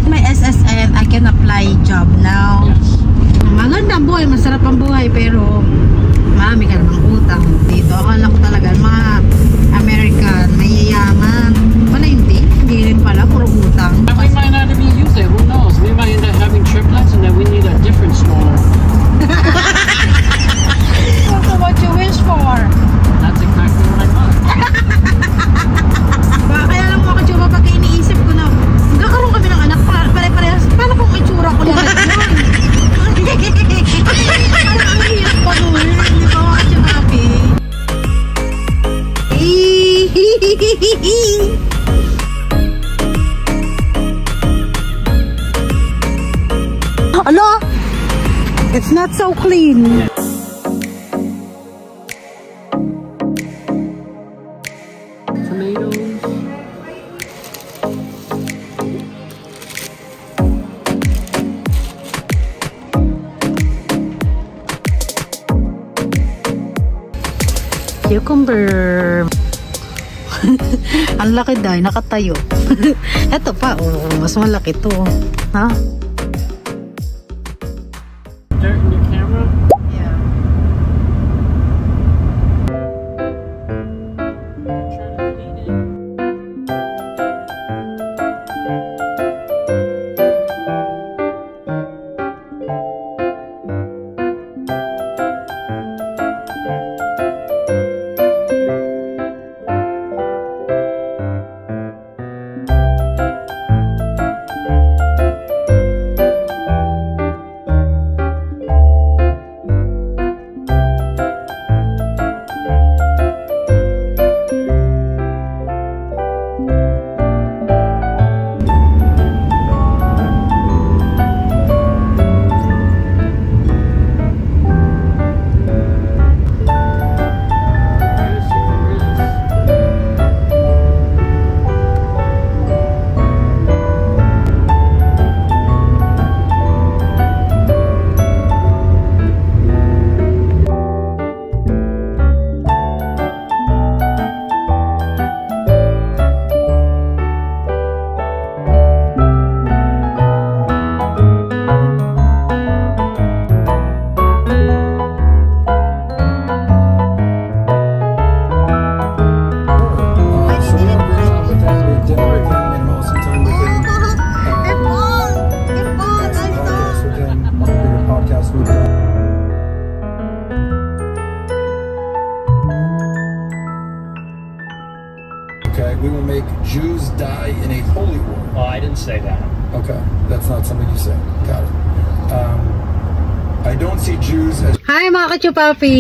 my SSN, I can apply job now. Yes. Maganda ang buhay, masarap ang buhay, pero marami ka namang utang dito. Akala ko talaga, mga American, mayayaman. Wala, hindi rin pala, puro utang. We might not even use it, who knows? We might end up having triplets and then we need a different stroller. So what you wish for? That's exactly what I want. Kaya lang mga kachupa, pag iniisip ko na, nagkakaroon kami ng anak, pare-parehas, paano kung itsura ko lahat yun? Parang ang hirap pa nun, di ba mga kachupapi? Hello? It's not so clean. Tomatoes. Cucumber. Ang laki dahil, nakatayo. Ito pa, mas malaki to. Ha? Dirt in your camera? Yeah. Try to clean it. Okay, we will make Jews die in a holy war. Oh, I didn't say that. Okay, that's not something you say. Got it. I don't see Jews as... Hi mga kachupapi!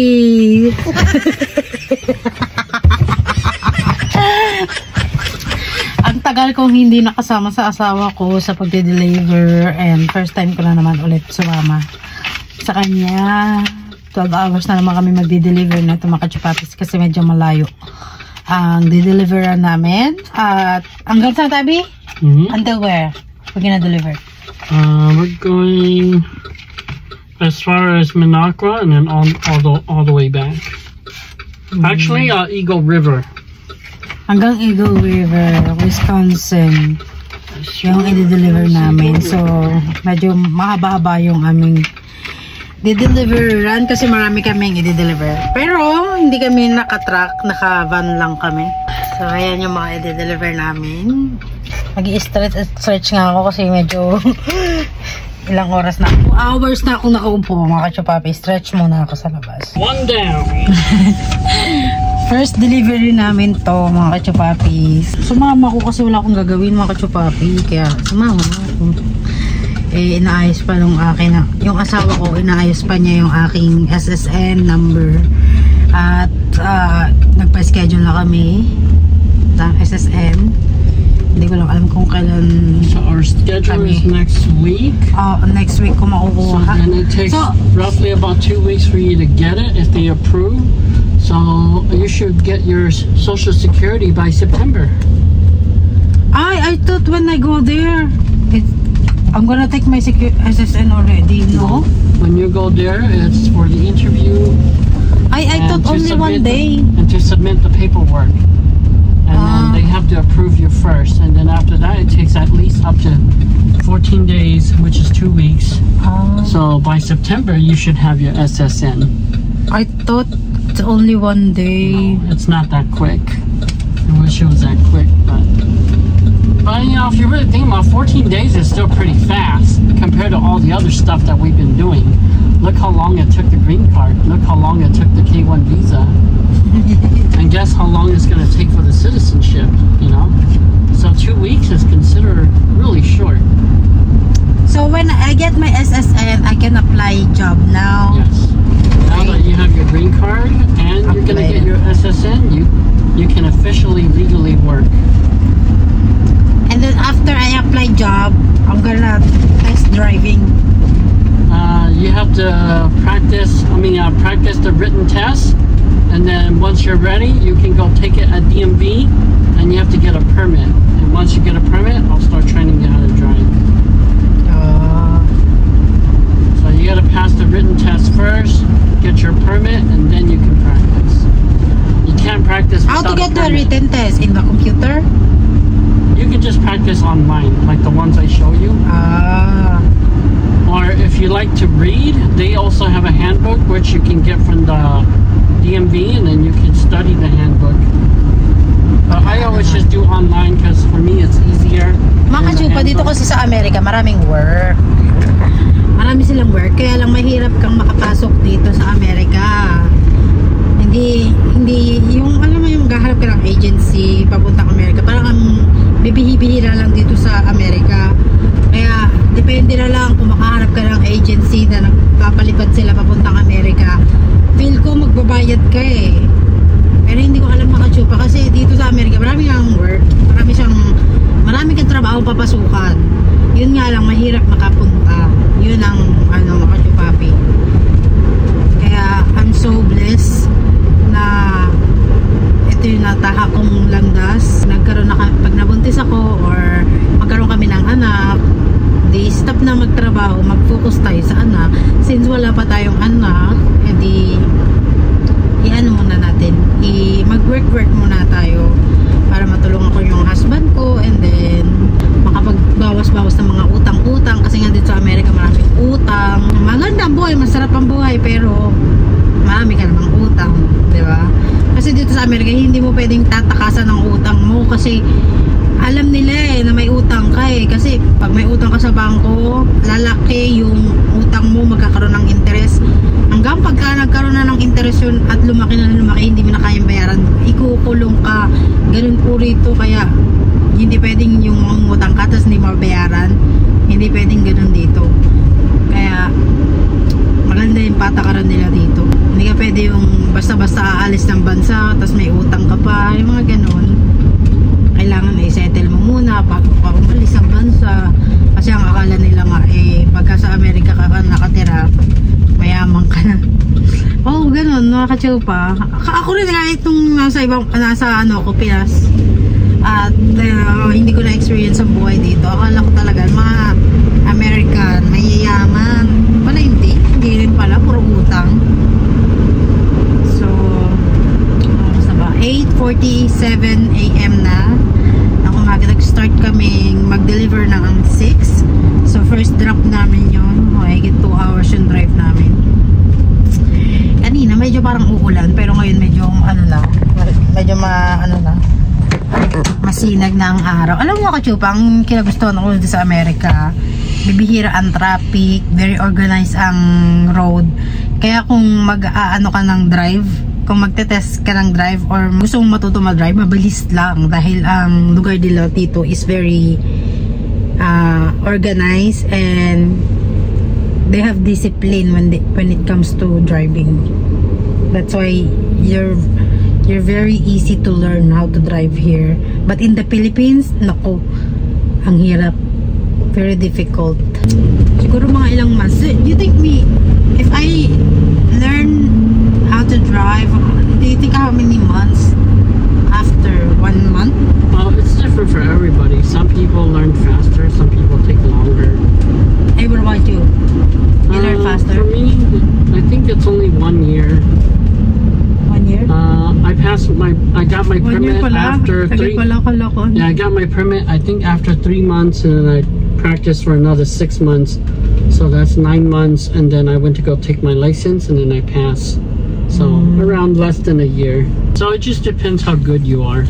Ang tagal kong hindi nakasama sa asawa ko sa pagde-deliver, and first time ko na naman ulit sumama sa kanya. 12 hours na naman kami magde-deliver na ito mga kachupapis kasi medyo malayo ang de-deliveran namin. At hanggang saan, Tabi? Until where? We're gonna deliver? We're going as far as Minocqua and then all the way back. Actually, Eagle River. Hanggang Eagle River, Wisconsin. Yung i-deliver namin. So, medyo mahaba-haba yung aming di-deliveran kasi marami kaming i-deliver. Pero, hindi kami naka-truck, naka-van lang kami. So, ayan yung mga i-deliver namin. Mag-i-stretch nga ako kasi medyo ilang oras na. 2 hours na akong nakaupo, mga kachupapi. Stretch muna ako sa labas. One down! First delivery namin to, mga kachupapi. Sumama ko kasi wala akong gagawin, mga kachupapi. Kaya, sumama ako. Eh, inaayos pa nung akin na, yung asawa ko, inaayos pa niya yung aking SSN number. At nagpa-schedule na kami ng SSN. Hindi ko lang alam kung kailan. So our schedule is next week. Next week ko makukuha. So then it takes roughly about 2 weeks for you to get it if they approve. So you should get your Social Security by September. I thought when I go there, I'm gonna take my SSN already, no? When you go there, it's for the interview. I thought only one day. And to submit the paperwork. And then they have to approve you first. And then after that, it takes at least up to 14 days, which is 2 weeks. Ah. So by September, you should have your SSN. I thought it's only 1 day. No, it's not that quick. I wish it was that quick, but you know, if you really think about it, 14 days is still pretty fast compared to all the other stuff that we've been doing. Look how long it took the green card. Look how long it took the K1 visa. And guess how long it's going to take for the citizenship, you know? So 2 weeks is considered really short. So when I get my SSN, I can apply job now. Yes. Now that you have your green card and you're going to get your SSN, you can officially, legally work. And then after I apply job, I'm gonna test driving. You have to practice, practice the written test. And then once you're ready, you can go take it at DMV and you have to get a permit. And once you get a permit, I'll start training you how to drive. So you gotta pass the written test first, get your permit, and then you can practice. You can't practice How to get the written test? In the computer? You can just practice online, like the ones I show you. Or if you like to read, they also have a handbook which you can get from the DMV, and then you can study the handbook. But I always just do online because for me it's easier. Mga kachupa, dito kasi sa Amerika, maraming work. Marami silang work, kaya lang mahirap kang makapasok dito sa Amerika. Hindi yung alam mo yung gaharap ka ng agency papuntang Amerika, parang ang bibihira lang dito sa Amerika. Kaya depende na lang kung makaharap ka ng agency na nagpapalipad sila papuntang Amerika. Feel ko magbabayad ka eh. Pero hindi ko alam mga chupa kasi dito sa Amerika marami kang work, marami kang trabaho papasukan. Yun nga lang, mahirap makapunta. Yun ang mga chupapi. Kaya I'm so blessed na ito yung nataha kong landas. Nagkaroon na, pag nabuntis ako or magkaroon kami ng anak, di stop na magtrabaho, mag-focus tayo sa anak. Since wala pa tayong anak, edi muna natin, mag-work muna tayo para matulungan ko yung husband ko, and then makapagbawas-bawas ng mga utang-utang kasi nga dito sa Amerika maraming utang. Maganda ang buhay, masarap ang buhay, pero marami ka namang utang, di ba? Kasi dito sa Amerika hindi mo pwedeng tatakasan ng utang mo kasi alam nila na may utang ka eh. Kasi pag may utang ka sa bangko, lalaki yung utang mo, magkakaroon ng interest. Hanggang pagka nagkaroon na ng interest yun at lumaki, hindi mo na kayang bayaran, ikukulong ka. Ganun po rito, kaya hindi pwedeng yung utang ka tapos hindi mabayaran. Hindi pwedeng ganun dito. Kaya maganda yung patakaran nila dito. Hindi ka pwede yung basta-basta aalis ng bansa tapos may utang ka pa, yung mga ganun. Kailangan i-settle mo muna bago pa umalis ang bansa. Kasi ang akala nila nga pagka sa Amerika ka nakatira, mayaman ka na. Oo, ganun, mga kachupa. Ako rin kahit nung nasa Pinas. At hindi ko na-experience ang buhay dito. Akala ko talaga mga American, mayayaman. Wala, hindi rin pala, puro utang. So, basta ba? 8:47 AM na. Nag-start kaming mag-deliver ng 6. So, first drop namin yun. Higit 2 hours yung drive namin. Kanina, medyo parang uulan. Pero ngayon, medyo masinag na ang araw. Alam mo kachupa, ang kinagustuhan ako dito sa Amerika, bibihira ang traffic, very organized ang road. Kaya kung mag-aano ka ng drive, kung magte-test ka ng drive or gusto mong matuto mag-drive, mabilis lang dahil ang lugar nila dito is very organized and they have discipline when it comes to driving. That's why you're very easy to learn how to drive here. But in the Philippines, nako, ang hirap. Very difficult. Siguro mga ilang months. Do you think if I learn how to drive, do you think how many months after 1 month? Well, it's different for everybody. Some people learn faster, some people take longer. Hey, what about you? You learn faster? For me, I think it's only 1 year. 1 year? I got my permit after 3. Yeah, I got my permit I think after 3 months, and then practice for another 6 months. So that's 9 months, and then I went to go take my license, and then I passed. So around less than a year. So it just depends how good you are.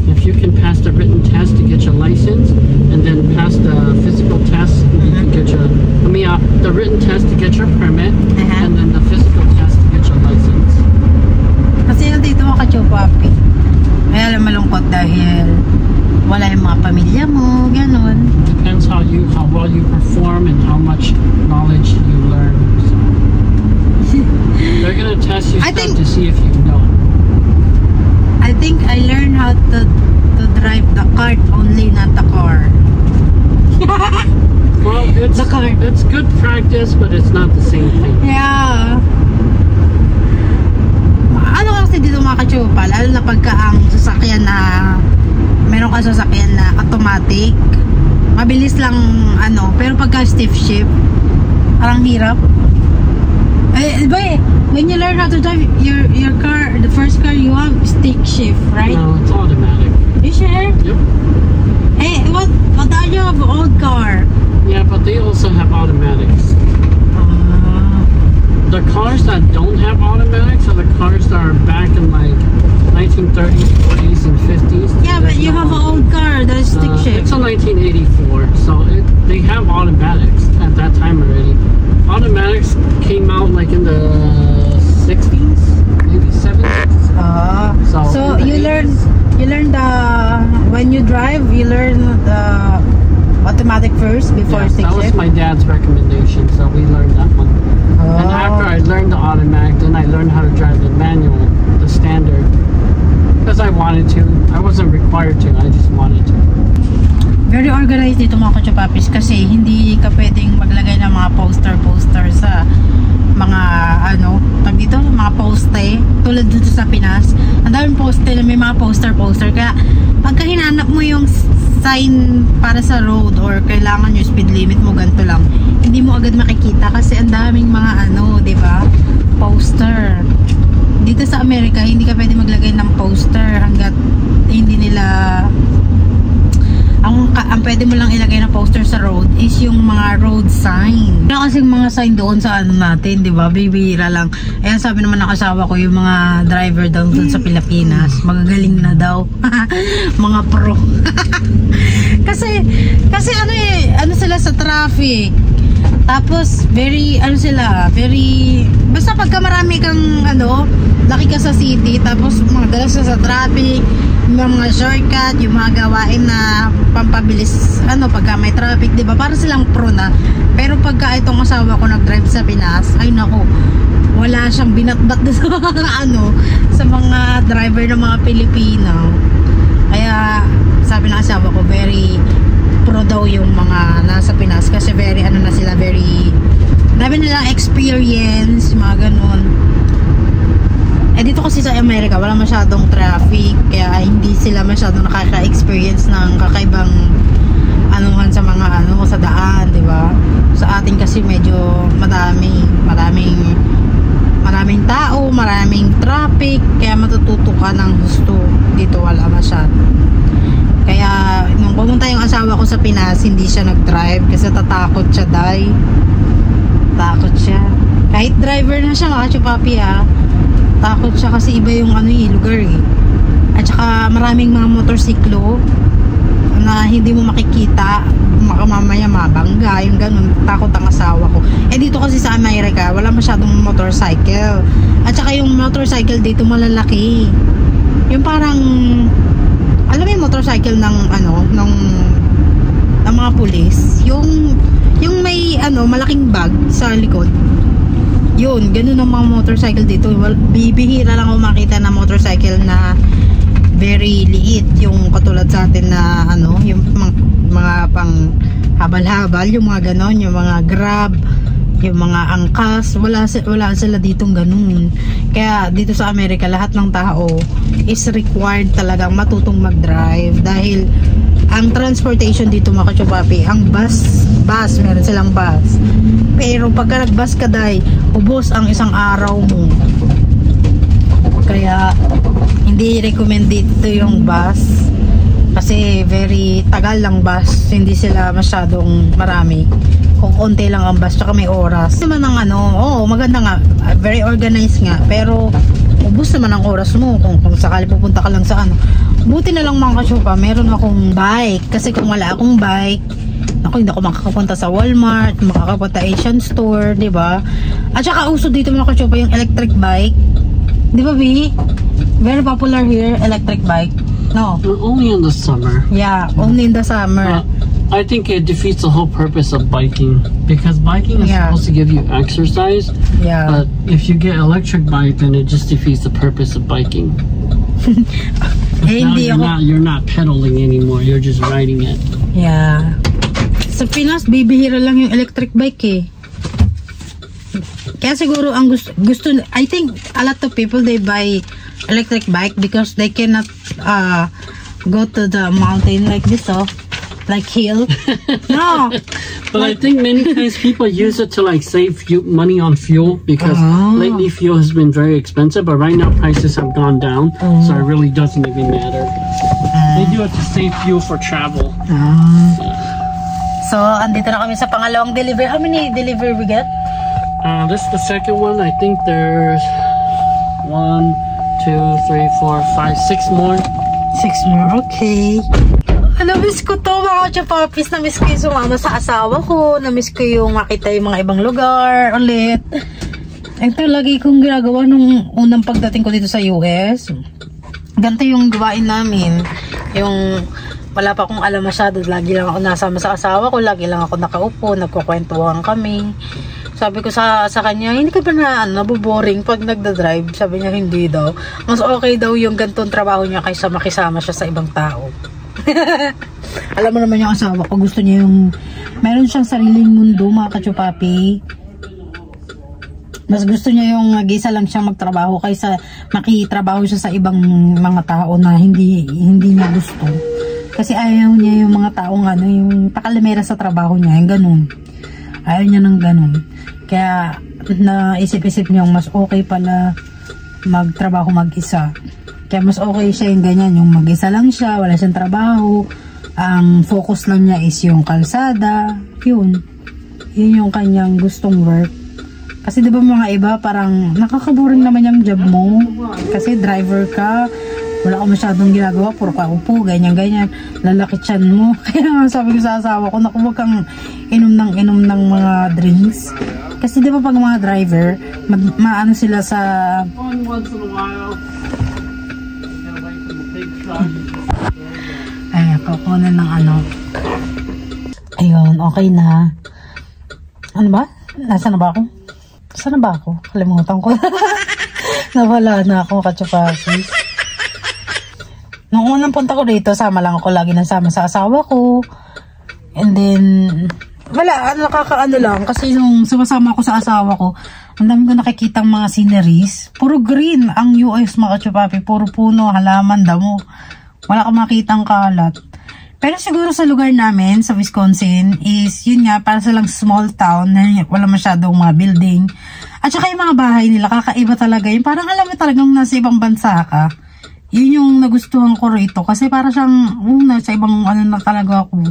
If you can pass the written test to get your license, and then pass the physical test, you can get your, the written test to get your permit, and then the physical test to get your license. Kasi yung dito mga kachupapi, kaya lang malungkot dahil wala yung mga pamilya mo, gano'n. Depends how well you perform and how much knowledge you learn. So they're gonna test you stuff to see if you know. I think I learned how to drive the cart only, not the car. Well, it's good practice, but it's not the same thing. Yeah. Ano kasi dito mga kachupa, lalo na pagka ang sasakyan na meron ka sasakyan na automatic, mabilis lang pero pagka stiff shift, parang hirap. When you learn how to drive your car, the first car you have stick shift, right? No, it's automatic. You sure? Yep. Hey, what are you have old car? Yeah, but they also have automatics. The cars that don't have automatics are the cars that are back in like 1930s, 40s, and 50s. Yeah, but you have an old car that's stick shift. It's a 1984, so they have automatics at that time already. Automatics came out like in the 60s, maybe 70s. So you learn when you drive, you learn the automatic first before stick shift. That was my dad's recommendation, so we learned that one. And after I learned the automatic, then I learned how to drive the manual, the standard, because I wanted to. I wasn't required to, I just wanted to. Very organized dito mga kachupapis kasi hindi ka pwedeng maglagay ng mga poster sa mga dito, mga poste tulad dito sa Pinas. Ang daming poste na may mga poster kaya pagka hinanap mo yung sign para sa road or kailangan yung speed limit mo ganito lang, hindi mo agad makikita kasi ang daming mga di ba, poster. Dito sa Amerika hindi ka pwede maglagay ng poster hanggat hindi nila ang pwede mo lang ilagay na poster sa road is yung mga road sign. Wala kasing mga sign doon sa natin, di ba? Bibihira lang. Ayan, sabi naman ng asawa ko, yung mga driver down sa Pilipinas, magagaling na daw. Mga pro. kasi sila sa traffic. Tapos, basta pagka marami kang, laki ka sa city, tapos madalas sa traffic, yung mga shortcut, yung mga gawain na pampabilis, pagka may traffic, diba? Para silang pro na. Pero pagka itong asawa ko nag-drive sa Pinas, ay naku, wala siyang binatbat sa mga sa mga driver ng mga Pilipino. Kaya, sabi ng asawa ko, very pro daw yung mga nasa Pinas kasi very, dami nila experience, mga ganun. Dito kasi sa Amerika wala masyadong traffic kaya hindi sila masyadong nakaka-experience ng kakaibang sa mga sa daan, di ba? Sa atin kasi medyo maraming tao, maraming traffic kaya matututo ka ng gusto. Dito wala masyado. Kaya nung pumunta yung asawa ko sa Pinas, hindi siya nag-drive kasi tatakot siya, takot siya. Kahit driver na siya, mga chupapi takot siya kasi iba yung lugar At saka maraming mga motorsiklo na hindi mo makikita, mamaya mabangga, yung ganun. Takot ang asawa ko. Dito kasi sa Amerika wala masyadong motorcycle. At saka yung motorcycle dito malalaki. Yung parang alam mo yung motorcycle ng ng mga pulis, yung may malaking bag sa likod. Yun, ganun ang mga motorcycle dito. Bibihira lang ako makita na motorcycle na very liit, yung katulad sa atin na yung mga pang habal-habal, yung mga ganon, yung mga Grab, yung mga angkas, wala sila ditong ganun. Kaya dito sa Amerika lahat ng tao is required talagang matutong mag-drive dahil ang transportation dito mga kachupapi, ang bus, meron silang bus. Pero pagka nag-bus ka ubos ang isang araw mo. Kaya hindi recommend dito yung bus. Kasi very tagal lang bus, hindi sila masyadong marami. Kung konti lang ang bus, tsaka may oras. Naman ang maganda nga, very organized nga, pero ubus naman ang oras mo kung sakali pupunta ka lang sa Buti na lang mga kachupa, meron akong bike. Kasi kung wala akong bike, hindi ako makakapunta sa Walmart, makakapunta Asian Store, di ba? At saka uso dito mga kachupa yung electric bike. Di ba, B? Very popular here, electric bike. No. Only in the summer. Yeah, only in the summer. I think it defeats the whole purpose of biking, because biking is supposed to give you exercise. Yeah. But if you get electric bike, then it just defeats the purpose of biking. You're not pedaling anymore. You're just riding it. Yeah. Sa Pinas, bibihira lang yung electric bike eh. Kaya siguro ang gusto I think a lot of people, they buy electric bike because they cannot go to the mountain like this, like hill. No. But I think many times people use it to like save money on fuel, because lately fuel has been very expensive, but right now prices have gone down, so it really doesn't even matter. They do it to save fuel for travel. So, andito na kami sa pangalawang delivery. How many delivery we get? This is the second one. I think there's 1, 2, 3, 4, 5, 6 more. 6 more, okay. Na-miss ko to mga chapapis. Na-miss ko yung sumama sa asawa ko. Na-miss ko yung makita yung mga ibang lugar ulit. Ito lagi kong ginagawa nung unang pagdating ko dito sa US. Ganito yung gawain namin. Yung wala pa akong alam masyado. Lagi lang ako nasama sa asawa ko. Lagi lang ako nakaupo. Nagkukwentuhan kami. Sabi ko sa kanya, hindi ka ba naboboring pag nagda-drive? Sabi niya, hindi daw. Mas okay daw yung ganitong trabaho niya kaysa makisama siya sa ibang tao. Alam mo naman yung asawa ko, gusto niya yung meron siyang sariling mundo mga kachupapi. Mas gusto niya yung mag-isa lang siyang magtrabaho kaysa makitrabaho siya sa ibang mga tao na hindi niya gusto. Kasi ayaw niya yung mga taong yung pakalimera sa trabaho niya, yung ganun. Ayaw niya ng ganun. Kaya naisip-isip niya mas okay pala magtrabaho mag-isa. Kaya mas okay siya yung ganyan, yung mag-isa lang siya, wala siyang trabaho, ang focus lang niya is yung kalsada, yun yung kanyang gustong work. Kasi diba mga iba parang nakakaboring naman yung job mo, kasi driver ka, wala ka masyadong ginagawa, puro ka upo, ganyan, lalaki tiyan mo. Kaya sabi ko sa asawa ko, naku, wag kang inom ng mga drinks. Kasi diba pag mga driver, maano sila sa once in a while. Ay, kukunin ng ayun, okay na. Ano ba? Nasaan na ba ako? Saan na ba ako? Kalimutan ko. Nawala na ako, kachupakis. Nung unang punta ko dito, sama lang ako lagi nang sama sa asawa ko. And then, wala, nakakaano lang. Kasi nung sumasama ako sa asawa ko, ang dami ko nakikitang mga sceneries. Puro green ang US mga kachupapi. Puro puno, halaman, damo. Wala kang makitang kalat. Pero siguro sa lugar namin, sa Wisconsin, is yun nga, para silang small town na wala masyadong mga building. At saka yung mga bahay nila, kakaiba talaga yun. Parang alam mo talagang nasa ibang bansa ka. Yun yung nagustuhan ko rito. Kasi para siyang, sa ibang na talaga ako.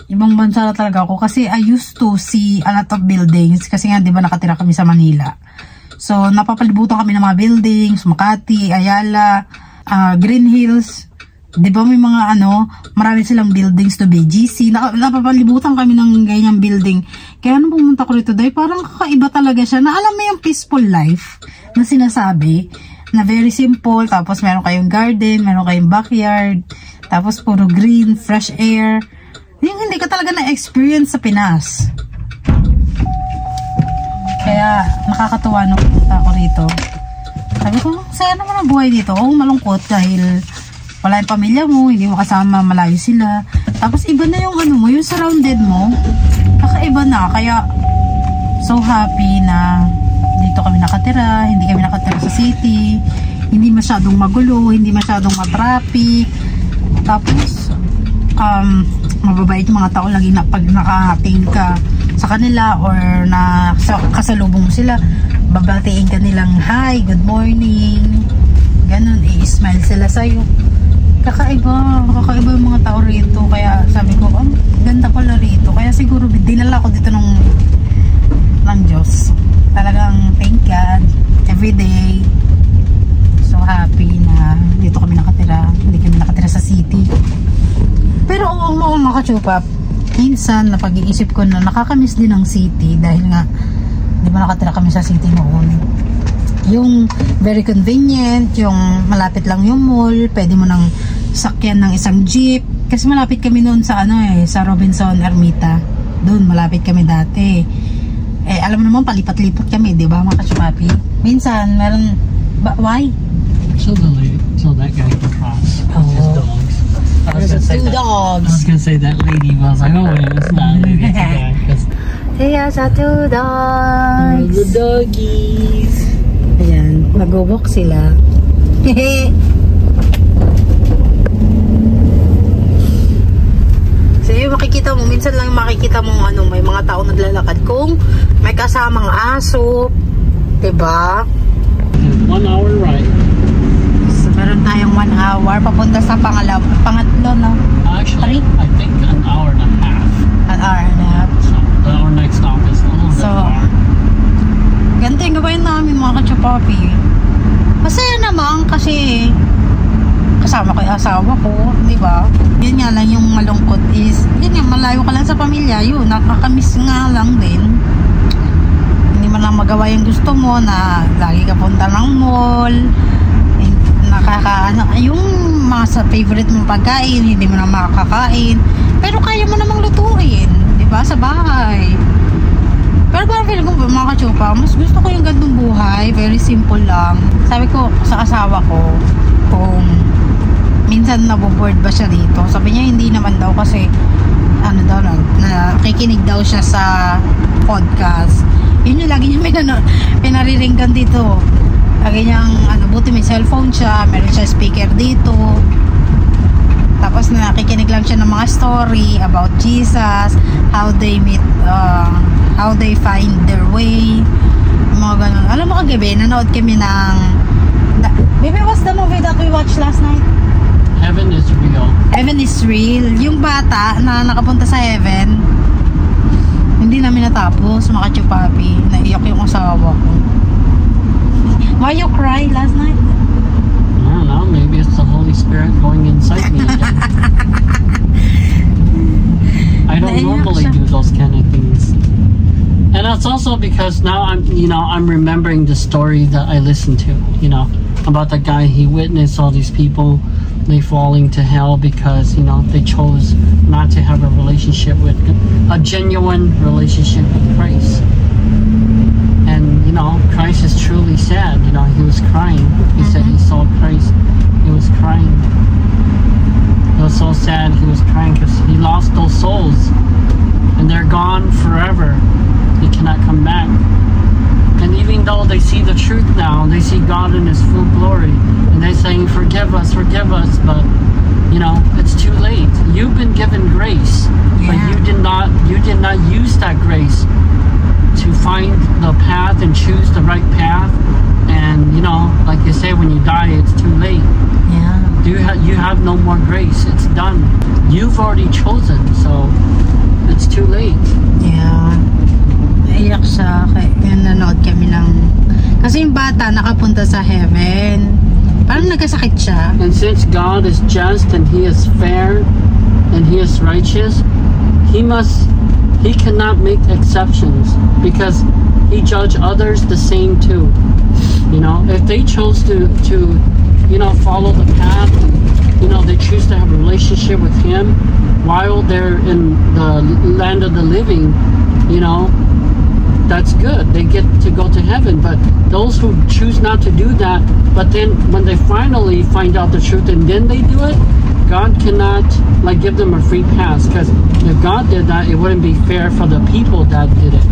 Ibang bansa na talaga ako. Kasi I used to see a lot of buildings. Kasi nga, di ba, nakatira kami sa Manila. So, napapalibutan kami ng mga buildings, Makati, Ayala, Green Hills. Di ba may mga marami silang buildings to BGC. Napapalibutan kami ng ganyang building. Kaya nung pumunta ko rito, dahil parang kakaiba talaga siya. Na alam mo yung peaceful life na sinasabi. Na very simple. Tapos meron kayong garden, meron kayong backyard. Tapos puro green, fresh air. Yung hindi ka talaga na-experience sa Pinas. Kaya nakakatuwa nung pumunta ako rito. Sabi ko, saya naman ang buhay dito. Oo, malungkot dahil wala yung pamilya mo, hindi mo kasama, malayo sila. Tapos iba na yung yung surrounded mo. Kakaiba na. Kaya so happy na dito kami nakatira. Hindi kami nakatira sa city. Hindi masyadong magulo, hindi masyadong matraffic. Tapos mababait yung mga tao lagi na pag nakahating ka sa kanila or na kasalubong mo sila, babatiin ka nilang hi, good morning. Ganun, i-smile sila sa'yo. kakaiba yung mga tao rito. Kaya sabi ko, ganda pala rito. Kaya siguro dinala ko dito ng Diyos. Talagang thank God everyday. So happy na dito kami nakatira. Hindi kami nakatira sa city. Pero mga kachupap, minsan napag-iisip ko na nakakamiss din ang city dahil nga di ba nakatira kami sa city noon. Yung very convenient, yung malapit lang yung mall, pwede mo nang sakyan ng isang jeep. Kasi malapit kami noon sa sa Robinson Ermita. Doon malapit kami dati. Alam mo naman palipat-lipat kami, di ba mga kachupapi? Minsan meron why? So that guy can cross with his dogs. There's 2 dogs. I was gonna say that lady, but I was like, oh wait, it's not a lady, it's a guy. There's 2 dogs. The doggies. Ayan, mag-walk sila. So makikita mo, minsan lang makikita mo may mga tao naglalakad kung may kasamang aso, diba? 1 hour ride. So meron tayong 1 hour papunta sa pangatlo, no? Actually, I think an hour and a half. An hour and a half. So our next stop is a little bit far. Ganito yung gawain namin mga kachupapi. Masaya naman kasi kasama ko yung asawa ko, di ba? Yun nga lang yung malungkot is, yun nga, malayo ka lang sa pamilya, yun, nakakamiss nga lang din. Hindi mo lang magawa yung gusto mo na lagi ka punta ng mall, yung mga sa favorite mong pagkain, hindi mo na makakain, pero kaya mo namang lutuin, di ba, sa bahay. Pero parang feeling ko mga kachupa, mas gusto ko yung gandong buhay, very simple lang. Sabi ko sa asawa ko, kung minsan naboboard ba siya dito, sabi niya hindi naman daw kasi nakikinig daw siya sa podcast. Yun yung lagi niya pinariringgan dito. Lagi niyang buti may cellphone siya, meron siya speaker dito. Tapos nakikinig lang siya ng mga story about Jesus, how they meet, how they find their way, mga ganun. Alam mo kagabi, nanood kami ng baby, what's the movie that we watched last night? Heaven is Real. Heaven is Real. Yung bata na nakapunta sa heaven, hindi namin natapos, mga kachupapi. Naiyak yung asawa ko. Why you cry last night? I don't know, maybe it's the Holy Spirit going inside me again. I don't normally do those kind of things. And that's also because now I'm remembering the story that I listened to, about the guy. He witnessed all these people, they falling to hell because, they chose not to have a genuine relationship with Christ. And, Christ is truly sad. He was crying. He said he saw Christ. He was crying. It was so sad. He was crying because he lost those souls. And they're gone forever. They cannot come back. And even though they see the truth now, they see God in His full glory, and they're saying, forgive us, but it's too late. You've been given grace, but you did not use that grace to find the path and choose the right path. And like you say, when you die, it's too late. You have no more grace. It's done. You've already chosen, so it's too late. Naiyak siya, kaya nanood kami kasi yung bata nakapunta sa heaven, parang nagkasakit siya. And since God is just and He is fair and He is righteous, He cannot make exceptions because He judged others the same too. If they chose to follow the path, they choose to have a relationship with Him while they're in the land of the living, that's good. They get to go to heaven. But those who choose not to do that, but then when they finally find out the truth and then they do it, God cannot give them a free pass, because if God did that, it wouldn't be fair for the people that did it,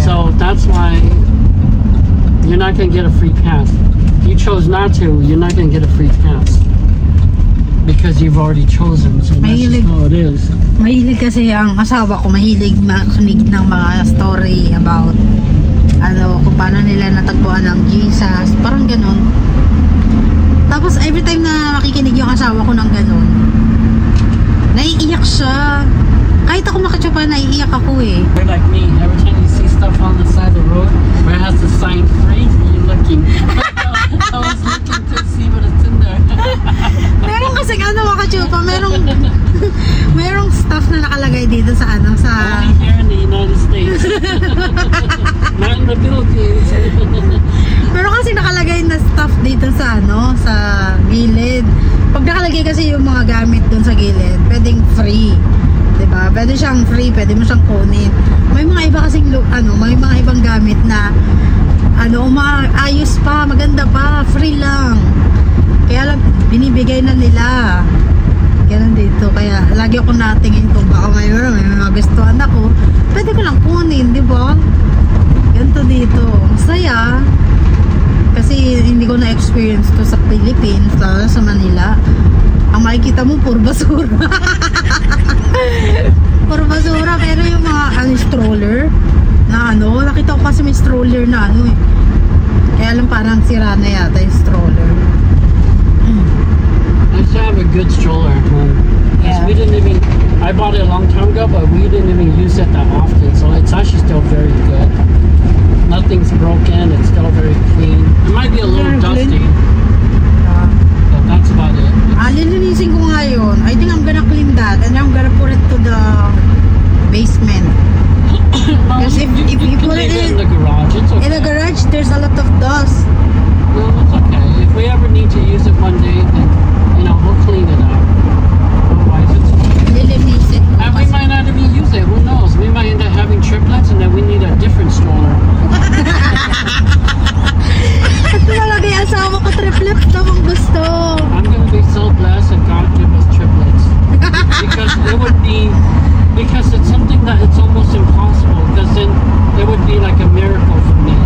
So that's why you're not going to get a free pass. If you chose not to, you're not going to get a free pass. Because you've already chosen, so that's just how it is. Mahilig kasi ang asawa ko, mahilig makinig ng mga story about kung paano nila natagpuan ng Jesus, parang ganun. Tapos every time na nakikinig yung asawa ko ng ganun, naiiyak siya. Kahit ako makatsupa, naiiyak ako eh. You're like me. Every time you see stuff on the side of the road where it has the sign free, you're looking. I was looking to see what it's in there. Meron kasing ano makatsupa, merong stuff na nakalagay dito sa ano, sa... Only here in the United States. Not in the Philippines. Meron kasi nakalagay na stuff dito sa ano, sa gilid. Pag nakalagay kasi yung mga gamit dun sa gilid, pwedeng free. Diba? Pwede siyang free, pwede mo siyang kunin. May mga iba kasing may mga ibang gamit na maayos pa, maganda pa, free lang. Kaya lang binibigay na nila. Ganun dito. Kaya lagi ako natingin kung baka may mga gustuhan ako. Pwede ko lang kunin, di ba? Ganito dito. Masaya. Kasi hindi ko na-experience to sa Philippines, lalo sa Manila. Ang makikita mo, puro basura. Puro basura. Pero yung mga stroller na nakita ko kasi may stroller na kaya lang parang sira na yata yung stroller. I should have a good stroller at home. Yeah. We didn't even, I bought it a long time ago, but we didn't even use it that often. So it's actually still very good. Nothing's broken. It's still very clean. It might be a little dusty, but that's about it. Lilinisin ko nga yun. I think I'm gonna clean that and I'm gonna put it to the basement. Because if you can put it leave in the garage, it's okay. in the garage, there's a lot of dust. No, it's okay. If we ever need to use it one day, then we'll clean it up. Otherwise, it's okay. Lilinisin ko. And we might not even use it. Who knows? We might end up having triplets, and then we need a different stroller. At malagay asawa ko triplet daw ang gusto. I'm gonna be so blessed that God give us triplets, because it's something that it's almost impossible. Because then it would be like a miracle for me.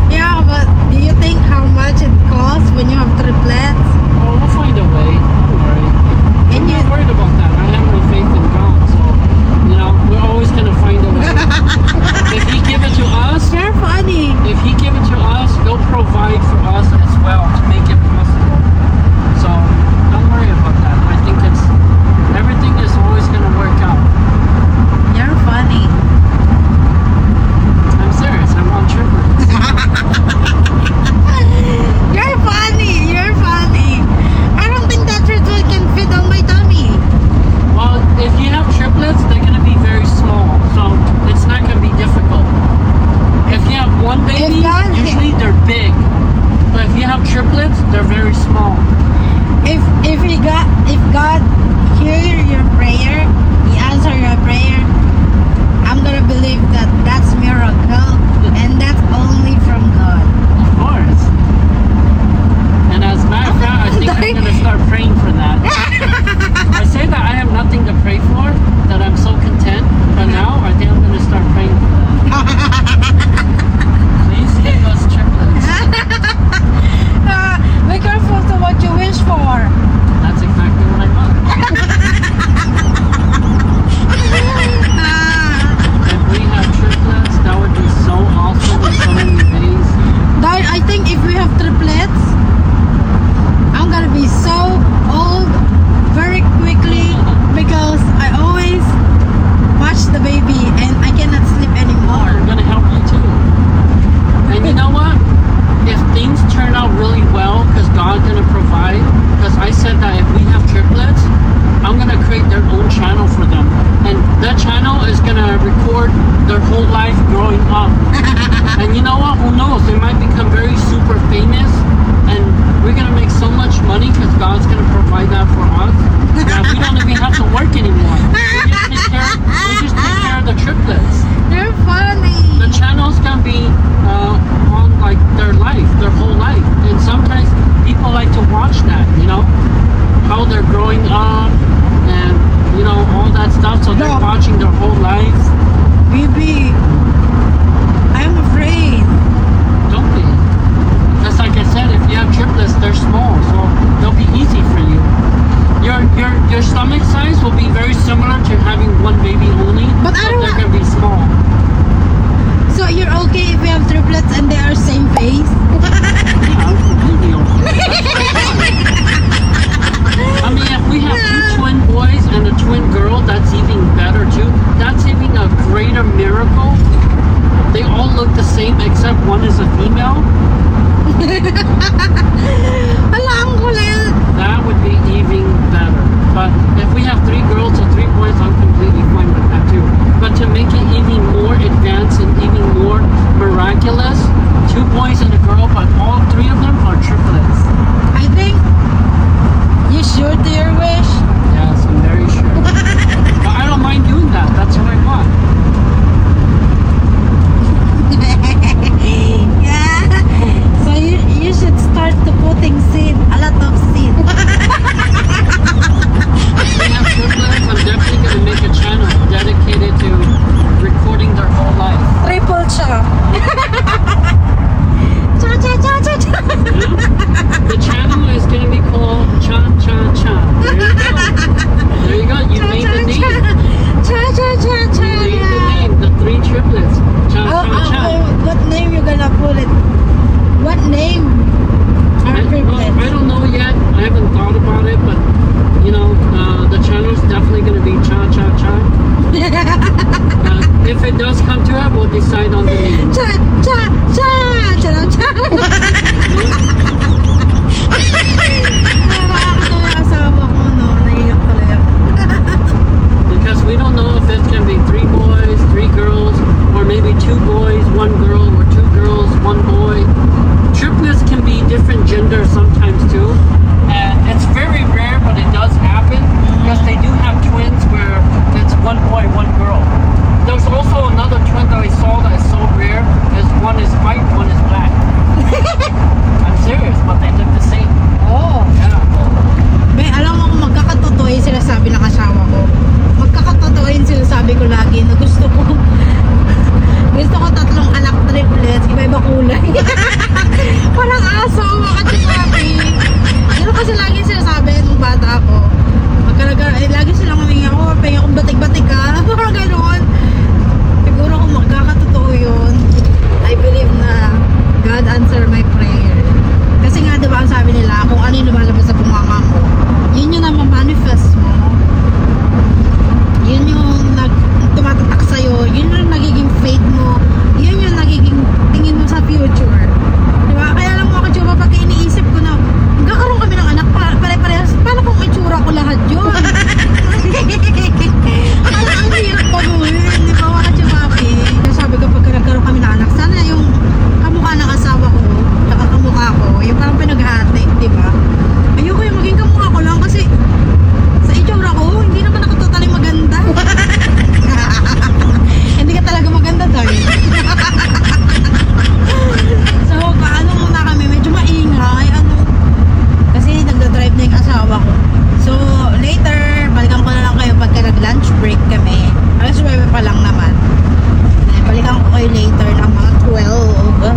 Yeah, but do you think how much it costs when you have triplets? Oh, we'll find a way. Don't worry. I'm not worried about that. I have no faith in God, so we're always gonna find a way. If He give it to us, You're funny. if He give it to us, He'll provide for us as well to make it possible. So don't worry about that. I think everything is always gonna work out. You're funny. I'm serious. I want triplets. You're funny. You're funny. I don't think that triplet can fit on my tummy. Well, if you have triplets, they're gonna be very small, so it's not gonna be difficult. If you have one baby, usually they're big. But if you have triplets, they're very small. If God hear your prayer, He answer your prayer, I'm gonna believe that that's miracle, and that's only from God. Of course. And as a matter of fact, I think I'm gonna start praying for that. I say that I have nothing to pray for, that I'm so content, but now I think I'm gonna start praying for that. Please give us triplets. Be careful to what you wish for. That's exactly what I want. If we had triplets, that would be so awesome in so many one is a female, Hala, ang kulit. that would be even better. But if we have 3 girls or 3 boys, I'm completely fine with that too. But to make it even more advanced and even more miraculous, 2 boys and a girl, but all 3 of them are triplets. I think you sure to your wish. Yes, I'm very sure. But I don't mind doing that. That's what I want. Yeah. So you should start to putting seed, a lot of seed. If we have triplets, I'm definitely going to make a channel dedicated to recording their whole life. Triple siya. Cha cha cha cha cha. The channel is going to be called Cha Cha Cha. There you go. You made the name. Cha cha cha cha. You made the name. The 3 triplets. Cha Cha Cha. What name you gonna put it? What name? I don't know yet. I haven't thought about it, but you know, the channel's definitely going to be Cha Cha Cha. If it does come to it, we'll decide on the name. Cha cha cha cha cha. Nakakatawa yung asawa ko, no? Naiyak tuloy ako. Because we don't know if it's going to be 3 boys, 3 girls, or maybe 2 boys, 1 girl, or 2 girls, 1 boy. Triplets can be different genders sometimes too. And it's very rare, but it does happen because they do have twins where it's 1 boy, 1 girl. There's also another twin that I saw that is so rare, is one is white, one is black. I'm serious, but they look the same. Oh. Yeah. May alam mo kung magkakatotoo yung sinasabi ng asawa ko. Magkakatotoo yung sinasabi ko lagi na gusto ko 3 anak triplets, iba-iba kulay. Parang aso, makachikapi. Pero kasi lagi sinasabi nung bata ako, lagi silang humingi ako, pengen akong batik-batik ka. Parang gano'n. Siguro kung magkakatotoo yun, I believe na God answer my prayer. Kasi nga diba ang sabi nila, kung ano yung lumalabas sa bunganga mo, yun yung naman-manifest mo. Yun yung tumatatak sa'yo, yun yung nagiging faith mo, yun yung nagiging tingin mo sa future. Diba? Kaya lang mga katsura, pag iniisip ko na magkakaroon kami ng anak, pare-parehas, paano kung itsura ko lahat yun? Parang ang hirap paguhin, di ba mga katsurapi? Kaya sabi ko, pagka nagkaroon kami ng anak, sana yung kamukha ng asawa ko, saka kamukha ko, yung parang pinaghati, di ba? Ayoko yung maging kamukha ko lang kasi sa itsura ko, hindi naman ako totally maganda. Hindi ka talaga maganda tayo. So, paano muna kami? Medyo maingay. Kasi nagda-drive na yung asawa ko. So, later, balikan ko na lang kayo pagka nag-lunch break kami. Alas 9 pa lang naman. Balikan ko kayo later ng mga 12.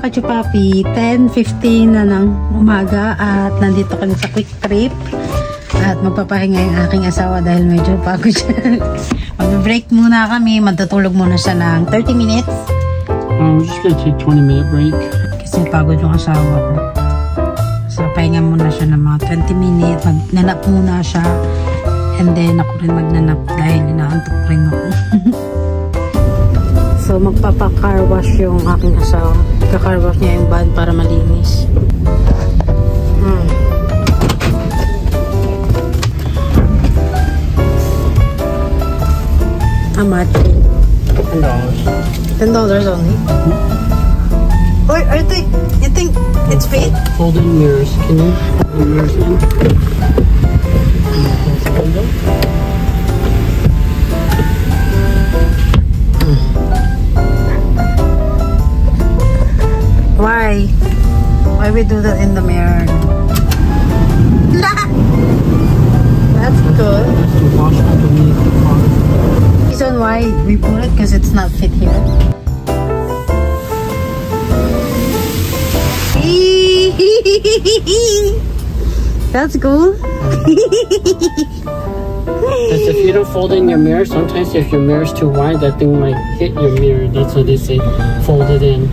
Kachupapi, 10:15 na ng umaga at nandito kami sa quick trip at magpapahinga yung aking asawa dahil medyo pagod siya. Mag-break muna kami, magtutulog muna siya ng 30 minutes. I'm just gonna take 20-minute break. Kasi pagod yung asawa ko. So pahinga muna siya ng mga 20 minutes, magnanap muna siya and then ako rin magnanap dahil inaantok rin ako. So, magpapa-car wash yung aking asawa. Ka-car wash niya yung van para malinis. How much? $10. $10 only? Or you think it's fit? Folding mirrors. Can you fold the mirrors in? Close the window. Why? Why we do that in the mirror? That's good. To wash underneath the car. Reason why we put it because it's not fit here. That's cool. Because if you don't fold in your mirror, sometimes if your mirror is too wide, that thing might hit your mirror. That's why they say fold it in.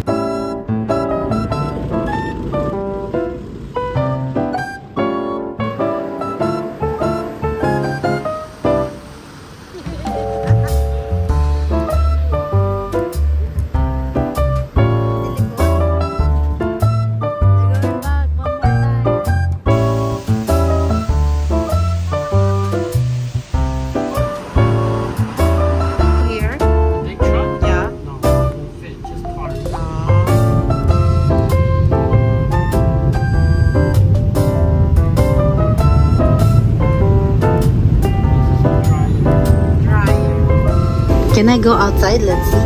Can I go outside? Let's see.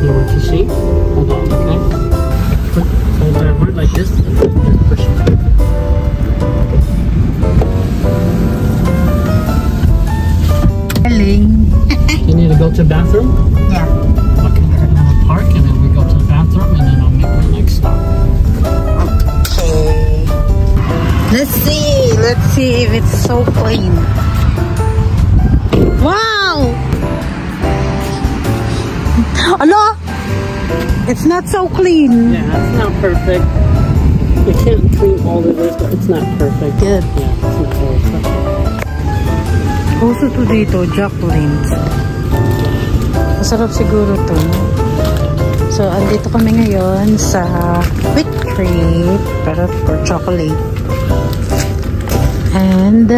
You want to see? Hold on, okay? Hold that word like this. Just push it. You need to go to the bathroom? Yeah. Okay, then we'll park and then we go to the bathroom and then I'll make our next stop. Okay. Let's see. Let's see if it's so clean. Wow! Hello? It's not so clean. Yeah, it's not perfect. We can't clean all of this, but it's not perfect. Good. Yeah, it's not all perfect. Also to dito, Jacqueline's. Masarap siguro to. So, andito kami ngayon sa Quick Trip para for chocolate. And,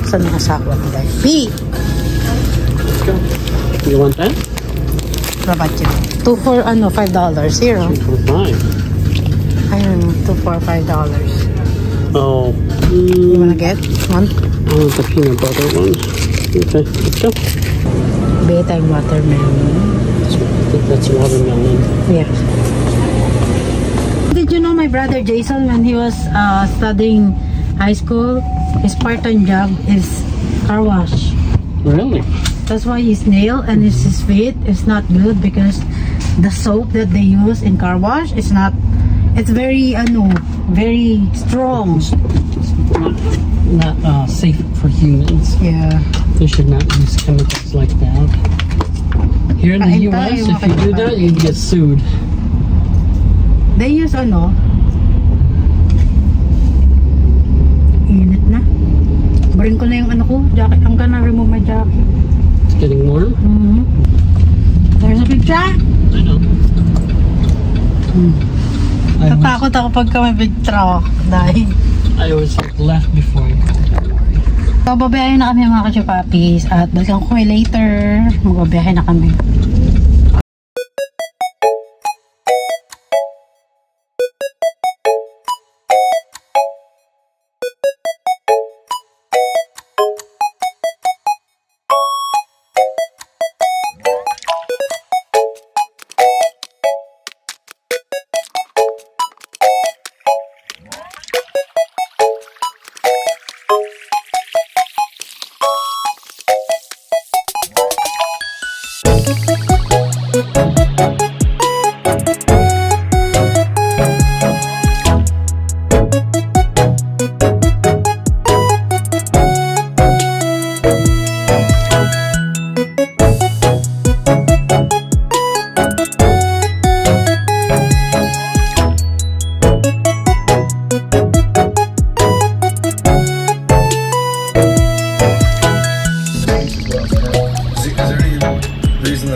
saan yung asawa ni guys? B! Let's go. You want that? What about you? 2 for, $5. Zero. 2 for 5. I don't know, 2 for $5. Oh. You wanna get one? I want the peanut butter one. Okay, let's go. Beta and watermelon. I think that's watermelon. Yeah. Did you know my brother Jason, when he was studying high school, his part-time job is car wash. Really? That's why his nail and his feet is not good because the soap that they use in car wash is not. It's very very strong. Not safe for humans. Yeah. They should not use chemicals like that. Here in the US, if you do that, you get sued. They use Init na. Bring ko na yung jacket. I'm gonna remove my jacket. It's getting warm? Mm-hmm. There's a big truck. I know. Natakot ako pagka may big truck. Dahil I always left before I go. so, babiyahin na kami mga kachupapis. At balikan ko kayo later. Magbabiyahin na kami.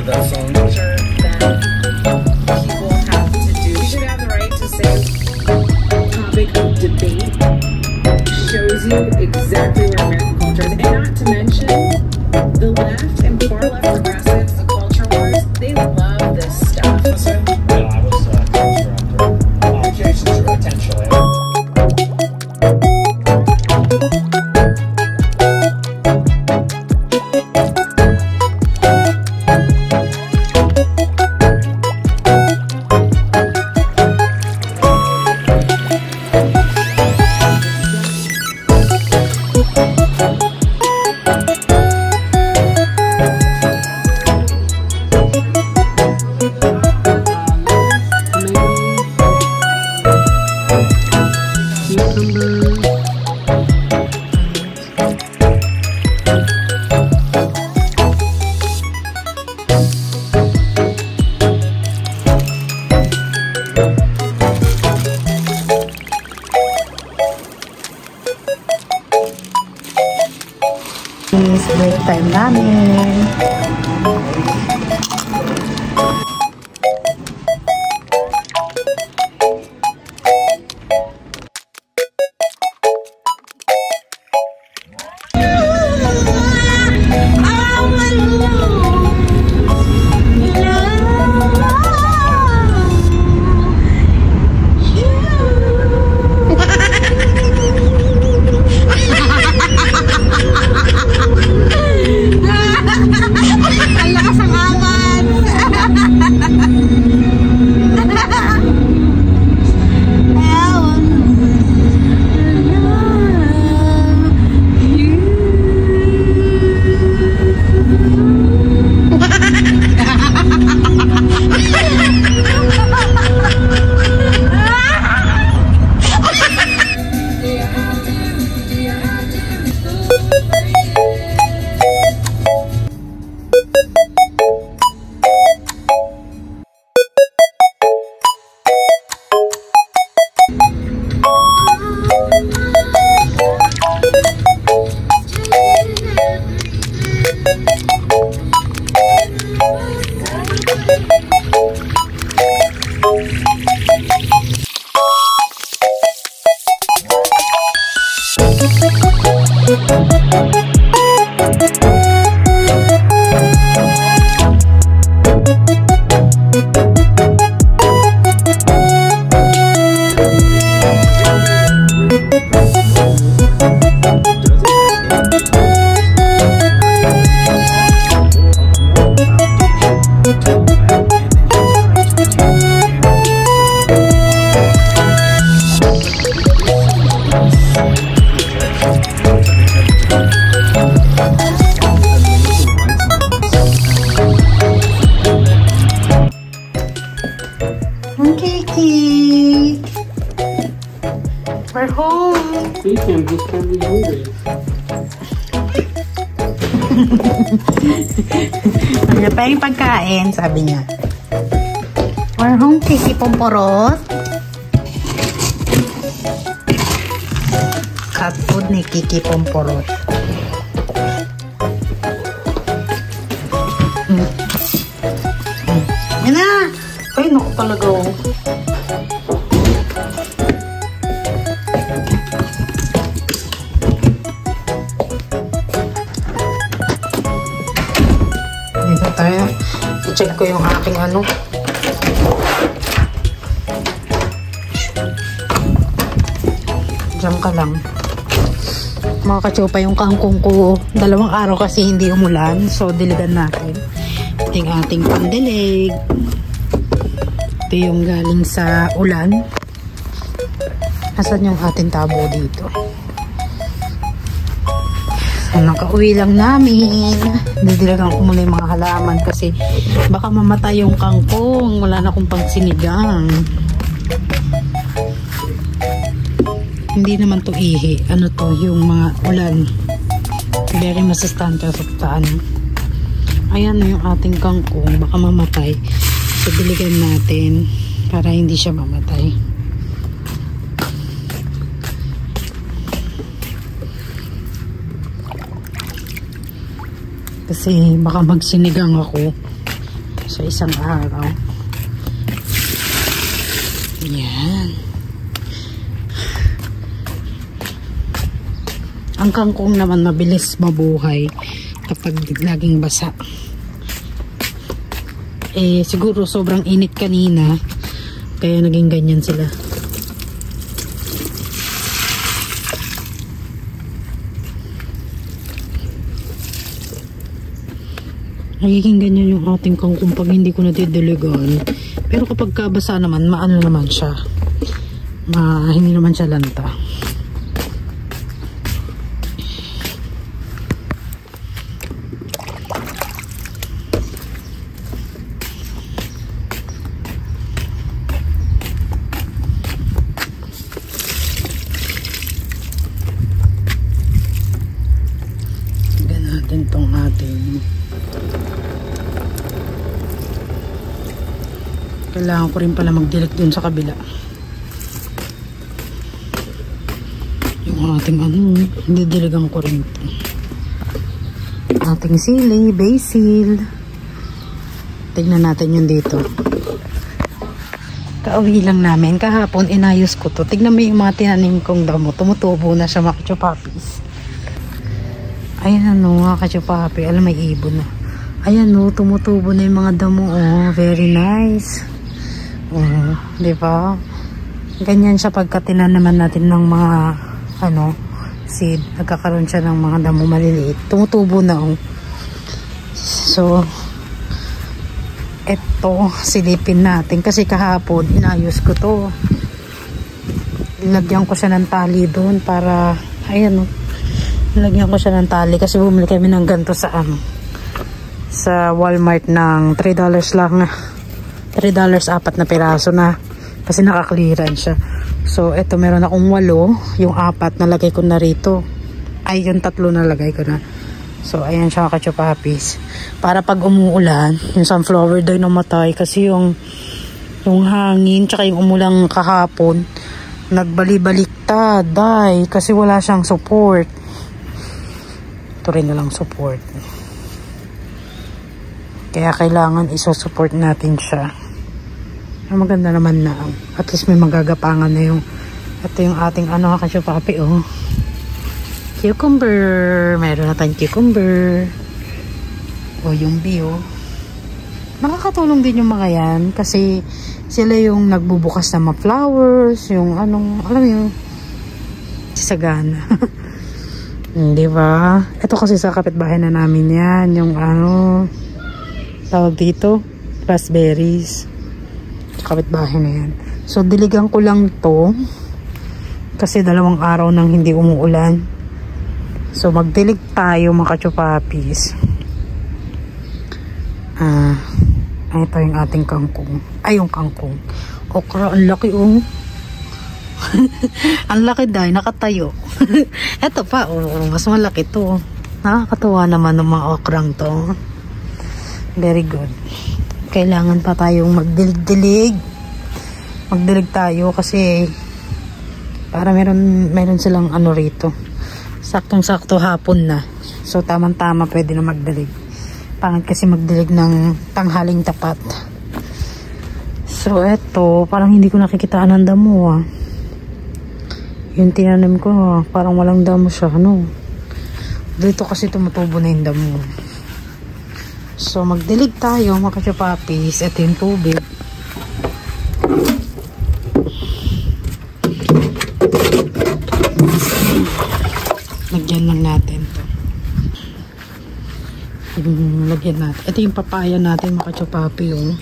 That song. People have to do. You should have the right to say topic of debate. Shows you exactly where American culture is, and not to mention the left and far left progressives, the culture wars. They love this stuff. Yeah, I was communications or potentially. time namin. We're home. I'm just kind of hungry. Ano pa yung pagkain, sabi niya. We're home, Kiki Pomporot. Cat food ni Kiki Pomporot. Yan na! Ay, naku talaga oh. Dito tayo. I-check ko yung aking ano. Diyan ka lang. Mga kachopa, yung kangkong ko. 2 araw kasi hindi umulan. So, diligan natin. Ito yung ating pandilig. Ito yung galing sa ulan. Nasaan yung ating tabo dito? Nakauwi lang namin. Didilagan ko muna yung mga halaman kasi baka mamatay yung kangkong. Wala na akong pangsinigang. Hindi naman to ihi. Ano to? Yung mga ulan. Very masistante sa ano. Ayan na yung ating kangkong. Baka mamatay. So, diligan natin para hindi siya mamatay. Kasi baka magsinigang ako sa isang araw. Yan. Ang kangkong naman mabilis mabuhay kapag laging basa. Eh, siguro sobrang init kanina kaya naging ganyan sila. Nagiging ganyan yung ating kangkong pag hindi ko natidiligan. Pero kapag kabasa naman, maano naman siya. Hindi naman siya lanta. Tignan natin tong ating. Kailangan ko rin pala magdilik dun sa kabila. Yung ating ano, didiligan ko rin ito. ating sili, basil. Tignan natin yun dito. Kauwi lang namin. Kahapon, inayos ko to. Tignan mo yung mga tinanim kong damo. Tumutubo na siya, mga kachupapis. Ayan ano, mga kachupapi. Alam, may ibon na. Ayan o, tumutubo na yung mga damo. Oh, very nice. Oh, di ba? Ganyan siya pagka tinanaman natin ng mga, ano, seed. Nagkakaroon siya ng mga damo maliliit. Tumutubo na oh. So, eto, silipin natin. Kasi kahapon, inayos ko to. Nilagyan ko siya ng tali doon para, ayan o. Nilagyan ko siya ng tali kasi bumili kami ng ganito sa sa Walmart ng $3 lang. $3 apat na piraso na. Kasi naka-clearance siya. So, eto meron akong 8. Yung 4 nalagay ko na rito. Ay, yung 3 nalagay ko na. So, ayan siya mga kachupapis. Para pag umuulan, yung sunflower daw namatay kasi yung hangin, tsaka yung umulang kahapon, nagbali-baliktad, day, kasi wala siyang support. Ito rin na lang support. Kaya kailangan iso-support natin siya. Maganda naman na. At least may magagapangan na yung, ito yung ating ano kachupapi, oh. Cucumber. Meron na tayong cucumber. O yung bio. Nakakatulong din yung mga yan. Kasi sila yung nagbubukas ng mga flowers. Yung anong, alam yung sagana. Diba? Ito kasi sa kapitbahay na namin yan. Yung ano, tawag dito, raspberries. Sa kapitbahay na yan. So, diligan ko lang to. Kasi 2 araw nang hindi umuulan. So, magdilig tayo mga kachupapis. Ito yung ating kangkong. Ay, yung kangkong. Okra, ang laki oh. Ang laki dahil, nakatayo. Ito pa, oh, mas malaki to. Nakakatuwa naman ng mga okrang to. Very good. Kailangan pa tayong magdilig-dilig. Magdilig tayo kasi para meron silang ano rito. Saktong-sakto hapon na. So, tamang-tama pwede na magdilig. Pangit kasi magdilig ng tanghaling tapat. So, eto, parang hindi ko nakikitaan ng damo, ah. Yung tinanim ko, parang walang damo siya, ano. Dito kasi tumutubo na yung damo. So, magdilig tayo, mga kachupapis. Ito yung tubig. Lagyan lang natin to. Lagyan natin. Ito yung papaya natin, mga kachupapi, oh.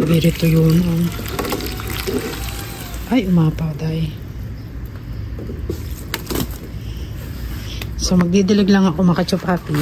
Ganito yun, oh. Ay, umapaw dahil. So, magdidilig lang ako mga kachupapi.